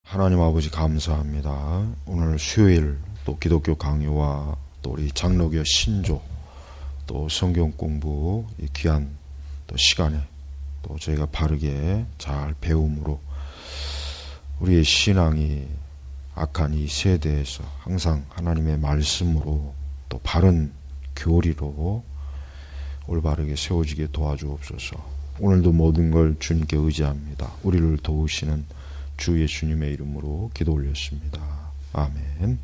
하나님 아버지 감사합니다. 오늘 수요일 또 기독교 강요와 또 우리 장로교 신조 또 성경 공부 이 귀한 또 시간에 또 저희가 바르게 잘 배움으로 우리의 신앙이 악한 이 세대에서 항상 하나님의 말씀으로 또 바른 교리로 올바르게 세워지게 도와주옵소서. 오늘도 모든 걸 주님께 의지합니다. 우리를 도우시는 주 예수님의 이름으로 기도 올렸습니다. 아멘.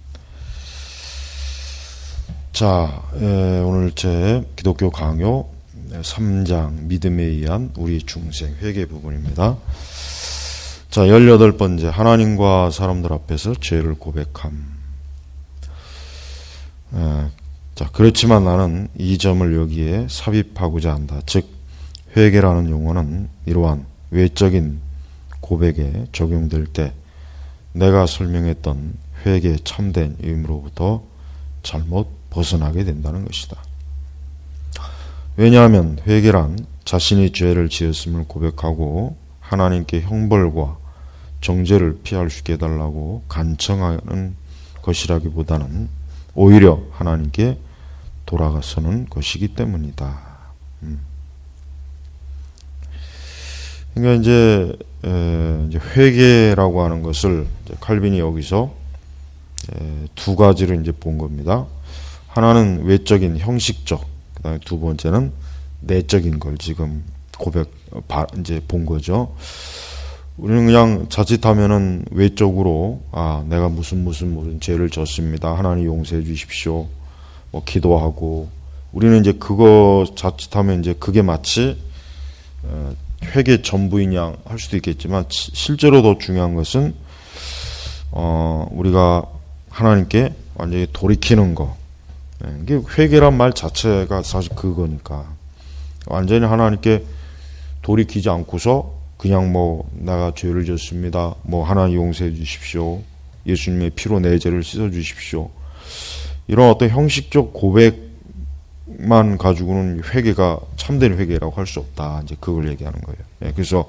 자, 오늘 제 기독교 강요 3장 믿음에 의한 우리 중생 회개 부분입니다. 자, 18번째 하나님과 사람들 앞에서 죄를 고백함. 자, 그렇지만 나는 이 점을 여기에 삽입하고자 한다. 즉, 회개라는 용어는 이러한 외적인 고백에 적용될 때 내가 설명했던 회개 참된 의미로부터 잘못 벗어나게 된다는 것이다. 왜냐하면 회개란 자신이 죄를 지었음을 고백하고 하나님께 형벌과 정죄를 피할 수 있게 해달라고 간청하는 것이라기보다는 오히려 하나님께 돌아가서는 것이기 때문이다. 그러니까 이제 회개라고 하는 것을 칼빈이 여기서 두 가지로 이제 본 겁니다. 하나는 외적인 형식적, 그다음에 두 번째는 내적인 걸 지금 이제 본 거죠. 우리는 그냥 자칫하면은 외적으로 내가 무슨 죄를 졌습니다. 하나님 용서해 주십시오. 뭐 기도하고 우리는 이제 그거 자칫하면 이제 그게 마치 회개 전부인 양 할 수도 있겠지만 실제로 더 중요한 것은 우리가 하나님께 완전히 돌이키는 거. 이게 회개란 말 자체가 사실 그거니까 완전히 하나님께 돌이키지 않고서 그냥 내가 죄를 졌습니다. 하나님 용서해 주십시오. 예수님의 피로 내 죄를 씻어 주십시오. 이런 어떤 형식적 고백만 가지고는 회개가 참된 회개라고 할 수 없다. 이제 그걸 얘기하는 거예요. 그래서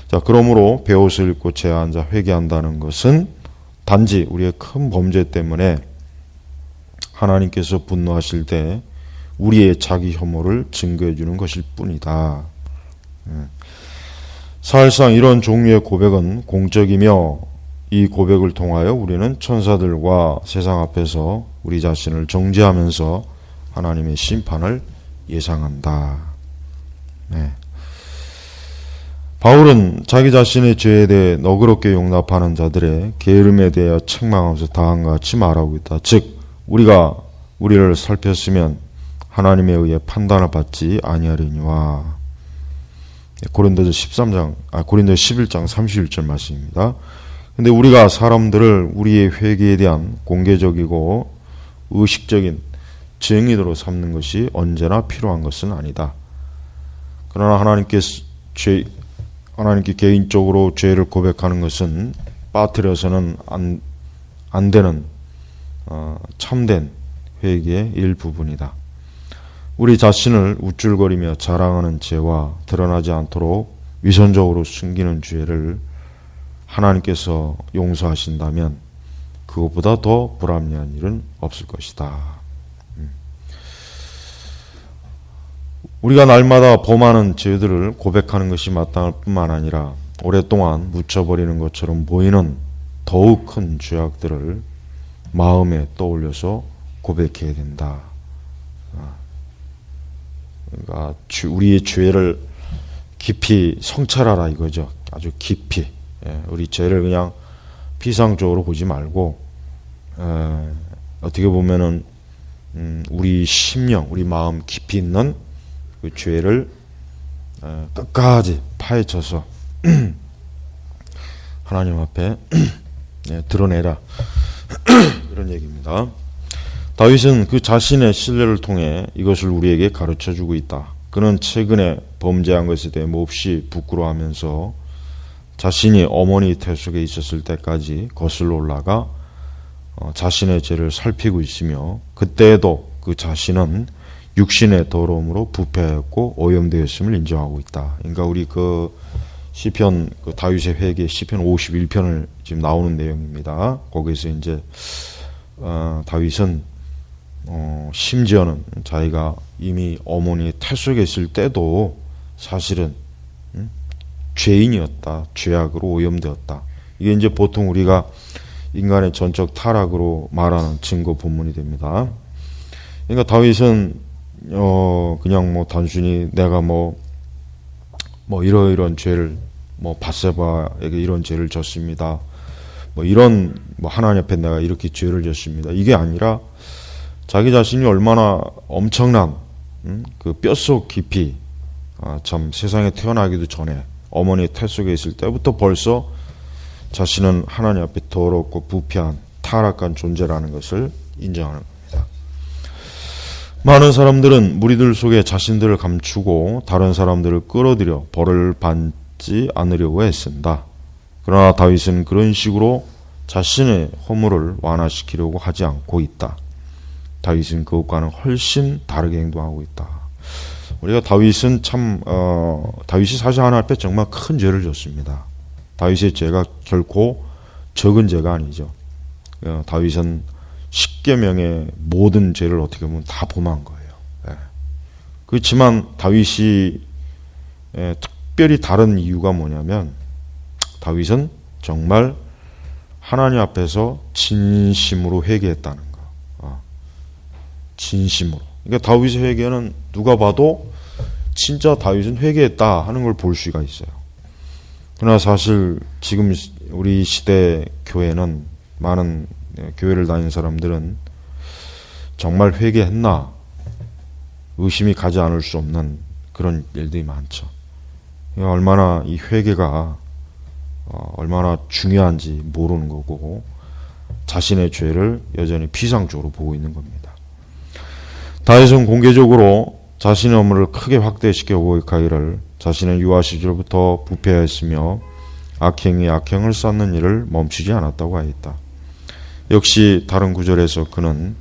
자, 그러므로 베옷을 입고 죄에 앉아 회개한다는 것은 단지 우리의 큰 범죄 때문에 하나님께서 분노하실 때 우리의 자기 혐오를 증거해 주는 것일 뿐이다. 사실상 이런 종류의 고백은 공적이며 이 고백을 통하여 우리는 천사들과 세상 앞에서 우리 자신을 정죄하면서 하나님의 심판을 예상한다. 바울은 자기 자신의 죄에 대해 너그럽게 용납하는 자들의 게으름에 대하여 책망하면서 다음과 같이 말하고 있다. 즉 우리가 우리를 살폈으면 하나님에 의해 판단을 받지 아니하려니와. 고린도서 11장 31절 말씀입니다. 근데 우리가 사람들을 우리의 회개에 대한 공개적이고 의식적인 증인으로 삼는 것이 언제나 필요한 것은 아니다. 그러나 하나님께 개인적으로 죄를 고백하는 것은 빠뜨려서는 안 되는 참된 회개의 일부분이다. 우리 자신을 우쭐거리며 자랑하는 죄와 드러나지 않도록 위선적으로 숨기는 죄를 하나님께서 용서하신다면 그것보다 더 불합리한 일은 없을 것이다. 우리가 날마다 범하는 죄들을 고백하는 것이 마땅할 뿐만 아니라 오랫동안 묻혀버리는 것처럼 보이는 더욱 큰 죄악들을 마음에 떠올려서 고백해야 된다. 그러니까 우리의 죄를 깊이 성찰하라 이거죠. 아주 깊이. 우리 죄를 그냥 피상적으로 보지 말고 어떻게 보면은 우리 심령, 우리 마음 깊이 있는 그 죄를 끝까지 파헤쳐서 하나님 앞에 드러내라. 이런 얘기입니다. 다윗은 그 자신의 신뢰를 통해 이것을 우리에게 가르쳐주고 있다. 그는 최근에 범죄한 것에 대해 몹시 부끄러워하면서 자신이 어머니 태속에 있었을 때까지 거슬러 올라가 자신의 죄를 살피고 있으며 그때에도 그 자신은 육신의 더러움으로 부패하였고 오염되었음을 인정하고 있다. 그러니까 우리 시편 그 다윗의 회개 시편 51편을 지금 나오는 내용입니다. 거기서 이제 다윗은 심지어는 자기가 이미 어머니의 태 속에 있을 때도 사실은 죄인이었다. 죄악으로 오염되었다. 이게 이제 보통 우리가 인간의 전적 타락으로 말하는 증거 본문이 됩니다. 그러니까 다윗은 그냥 뭐 단순히 내가 뭐 이러이러한 죄를 밧세바에게 이런 죄를 졌습니다. 이런 하나님 앞에 내가 이렇게 죄를 졌습니다. 이게 아니라 자기 자신이 얼마나 엄청난 그 뼛속 깊이 참 세상에 태어나기도 전에 어머니의 태 속에 있을 때부터 벌써 자신은 하나님 앞에 더럽고 부패한 타락한 존재라는 것을 인정하는 겁니다. 많은 사람들은 무리들 속에 자신들을 감추고 다른 사람들을 끌어들여 벌을 받지 않으려고 애쓴다. 그러나 다윗은 그런 식으로 자신의 허물을 완화시키려고 하지 않고 있다. 다윗은 그것과는 훨씬 다르게 행동하고 있다. 우리가 다윗은 다윗이 사실 하나님 앞에 정말 큰 죄를 졌습니다. 다윗의 죄가 결코 적은 죄가 아니죠. 다윗은 10계명의 모든 죄를 어떻게 보면 다 범한 거예요. 그렇지만 다윗이 특별히 다른 이유가 뭐냐면 다윗은 정말 하나님 앞에서 진심으로 회개했다는 거. 진심으로. 그러니까 다윗의 회개는 누가 봐도 진짜 다윗은 회개했다 하는 걸 볼 수가 있어요. 그러나 사실 지금 우리 시대 교회는 많은 교회를 다니는 사람들은 정말 회개했나 의심이 가지 않을 수 없는 그런 일들이 많죠. 얼마나 이 회개가 얼마나 중요한지 모르는 거고 자신의 죄를 여전히 피상적으로 보고 있는 겁니다. 다윗은 공개적으로 자신의 업무를 크게 확대시켜 고백하기를 자신의 유아 시절부터 부패하였으며 악행이 악행을 쌓는 일을 멈추지 않았다고 하였다. 역시 다른 구절에서 그는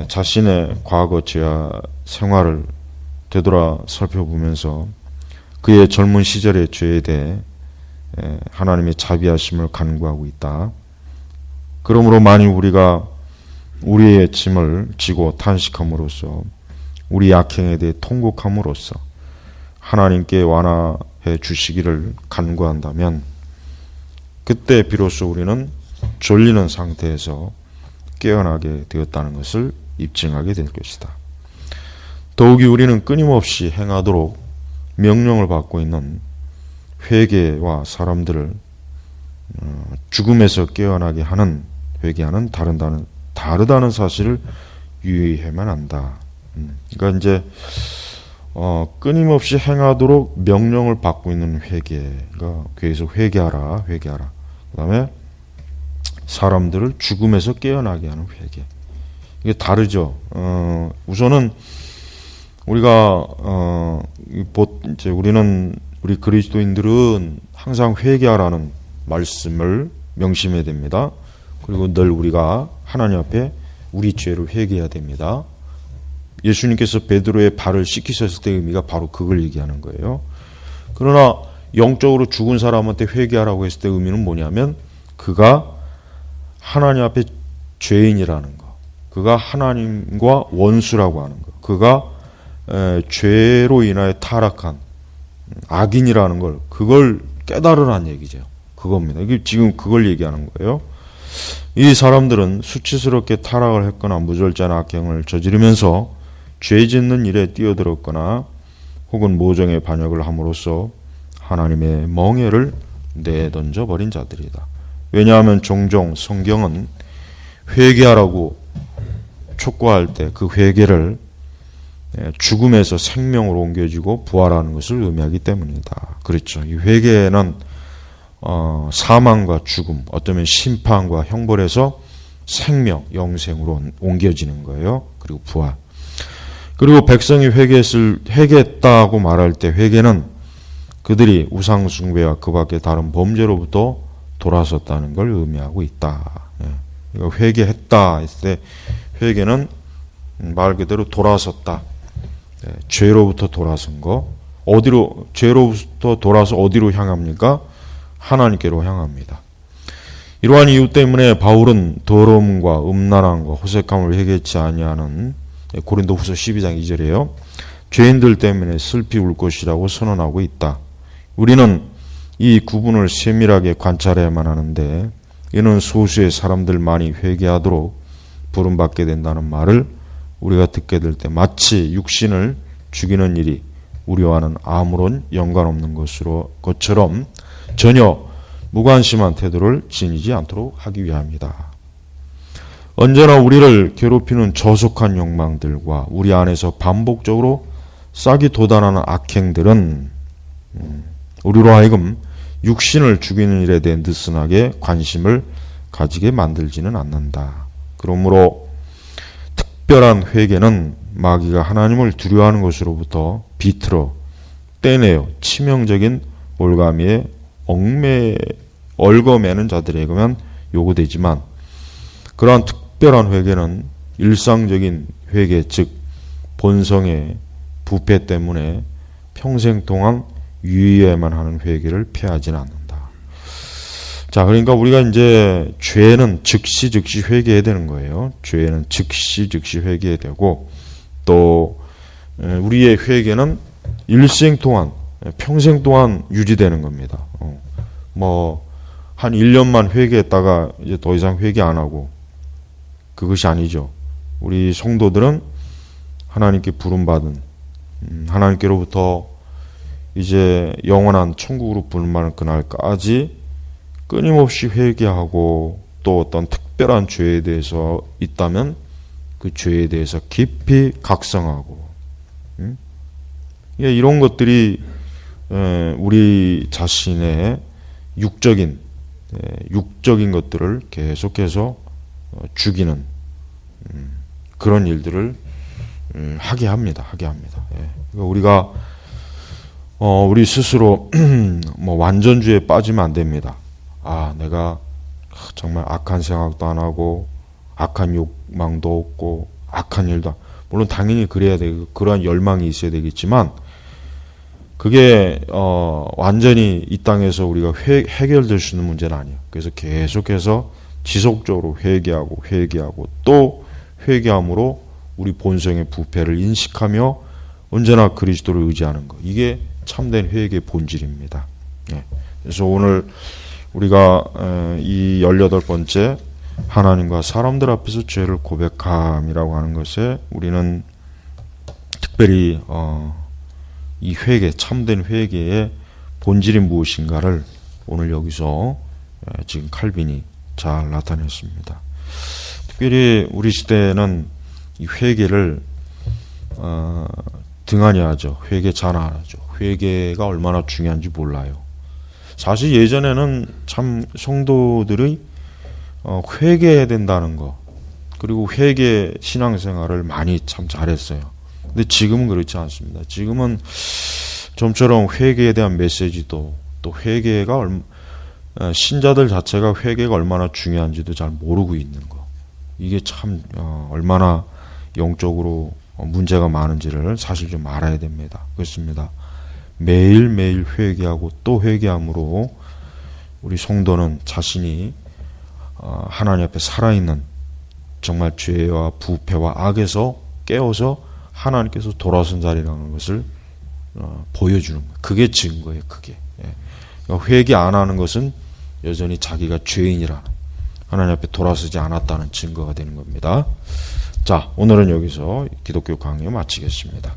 자신의 과거 죄와 생활을 되돌아 살펴보면서 그의 젊은 시절의 죄에 대해 하나님의 자비하심을 간구하고 있다. 그러므로 만일 우리가 우리의 짐을 지고 탄식함으로써 우리 악행에 대해 통곡함으로써 하나님께 완화해 주시기를 간구한다면 그때 비로소 우리는 졸리는 상태에서 깨어나게 되었다는 것을 입증하게 될 것이다. 더욱이 우리는 끊임없이 행하도록 명령을 받고 있는 회개와 사람들을 죽음에서 깨어나게 하는 회개와는 다르다는 사실을 유의해야만 한다. 그러니까 이제 끊임없이 행하도록 명령을 받고 있는 회개. 그러니까 교회에서 회개하라. 그 다음에 사람들을 죽음에서 깨어나게 하는 회개. 이게 다르죠. 우선은 우리가 이제 우리 그리스도인들은 항상 회개하라는 말씀을 명심해야 됩니다. 그리고 늘 우리가 하나님 앞에 우리 죄를 회개해야 됩니다. 예수님께서 베드로의 발을 씻기셨을 때의 의미가 바로 그걸 얘기하는 거예요. 그러나 영적으로 죽은 사람한테 회개하라고 했을 때 의미는 뭐냐면 그가 하나님 앞에 죄인이라는 거, 그가 하나님과 원수라고 하는 거, 그가 죄로 인하여 타락한 악인이라는 걸 그걸 깨달으라는 얘기죠. 그겁니다. 이게 지금 그걸 얘기하는 거예요. 이 사람들은 수치스럽게 타락을 했거나 무절제한 악행을 저지르면서 죄 짓는 일에 뛰어들었거나 혹은 모정의 반역을 함으로써 하나님의 멍에를 내던져 버린 자들이다. 왜냐하면 종종 성경은 회개하라고 촉구할 때 그 회개를 죽음에서 생명으로 옮겨지고 부활하는 것을 의미하기 때문이다. 그렇죠. 이 회개는 사망과 죽음, 어쩌면 심판과 형벌에서 생명, 영생으로 옮겨지는 거예요. 그리고 부활. 그리고 백성이 회개했다고 말할 때 회개는 그들이 우상숭배와 그 밖에 다른 범죄로부터 돌아섰다는 걸 의미하고 있다. 그러니까 회개했다 했을 때 회개는 말 그대로 돌아섰다. 죄로부터 돌아선 거, 어디로, 죄로부터 돌아서 어디로 향합니까? 하나님께로 향합니다. 이러한 이유 때문에 바울은 더러움과 음란함과 호색함을 회개치 아니하는 고린도후서 12장 2절이에요. 죄인들 때문에 슬피 울 것이라고 선언하고 있다. 우리는 이 구분을 세밀하게 관찰해야만 하는데 이는 소수의 사람들만이 회개하도록 부름받게 된다는 말을 우리가 듣게 될 때 마치 육신을 죽이는 일이 우리와는 아무런 연관없는 것처럼 전혀 무관심한 태도를 지니지 않도록 하기 위함이다. 언제나 우리를 괴롭히는 저속한 욕망들과 우리 안에서 반복적으로 싹이 돋아나는 악행들은 우리로 하여금 육신을 죽이는 일에 대해 느슨하게 관심을 가지게 만들지는 않는다. 그러므로 특별한 회개는 마귀가 하나님을 두려워하는 것으로부터 비틀어 떼내어 치명적인 올가미에 얽어매는 자들에게만 요구되지만 그러한 특별한 회개는 일상적인 회개, 즉 본성의 부패 때문에 평생 동안 유의해야만 하는 회개를 피하지는 않는다. 자, 그러니까 우리가 이제 죄는 즉시 회개해야 되는 거예요. 죄는 즉시 회개해야 되고 또 우리의 회개는 일생 동안 평생 동안 유지되는 겁니다. 한 1년만 회개했다가 이제 더 이상 회개 안 하고 그것이 아니죠. 우리 성도들은 하나님께 부름받은 하나님께로부터 이제 영원한 천국으로 부름받는 그날까지 끊임없이 회개하고 또 어떤 특별한 죄에 대해서 있다면 그 죄에 대해서 깊이 각성하고 이런 것들이 우리 자신의 육적인 것들을 계속해서 죽이는 그런 일들을 하게 합니다. 그러니까 우리가 우리 스스로 완전주의에 빠지면 안 됩니다. 내가 정말 악한 생각도 안 하고 악한 욕망도 없고 악한 일도 물론 당연히 그래야 되고 그러한 열망이 있어야 되겠지만 그게 완전히 이 땅에서 우리가 해결될 수 있는 문제는 아니에요. 그래서 계속해서 지속적으로 회개하고 또 회개함으로 우리 본성의 부패를 인식하며 언제나 그리스도를 의지하는 것. 이게 참된 회개의 본질입니다. 그래서 오늘 우리가 이 18번째 하나님과 사람들 앞에서 죄를 고백함이라고 하는 것에 우리는 특별히 이 회개, 참된 회개의 본질이 무엇인가를 오늘 여기서 지금 칼빈이 잘 나타냈습니다. 특별히 우리 시대는 이 회개를 등한히 하죠. 회개 잘 안 하죠. 회개가 얼마나 중요한지 몰라요. 사실 예전에는 참 성도들의 회개해야 된다는 거 그리고 회개 신앙생활을 많이 참 잘했어요. 근데 지금은 그렇지 않습니다. 지금은 좀처럼 회개에 대한 메시지도 또 회개가 신자들 자체가 회개가 얼마나 중요한지도 잘 모르고 있는 거. 이게 참 얼마나 영적으로 문제가 많은지를 사실 좀 알아야 됩니다. 그렇습니다. 매일매일 회개하고 또 회개함으로 우리 성도는 자신이 하나님 앞에 살아있는 정말 죄와 부패와 악에서 깨어서 하나님께서 돌아선 자리라는 것을 보여주는 거예요. 그게 증거예요. 그게. 그러니까 회개 안 하는 것은 여전히 자기가 죄인이라 하나님 앞에 돌아서지 않았다는 증거가 되는 겁니다. 자, 오늘은 여기서 기독교 강의 마치겠습니다.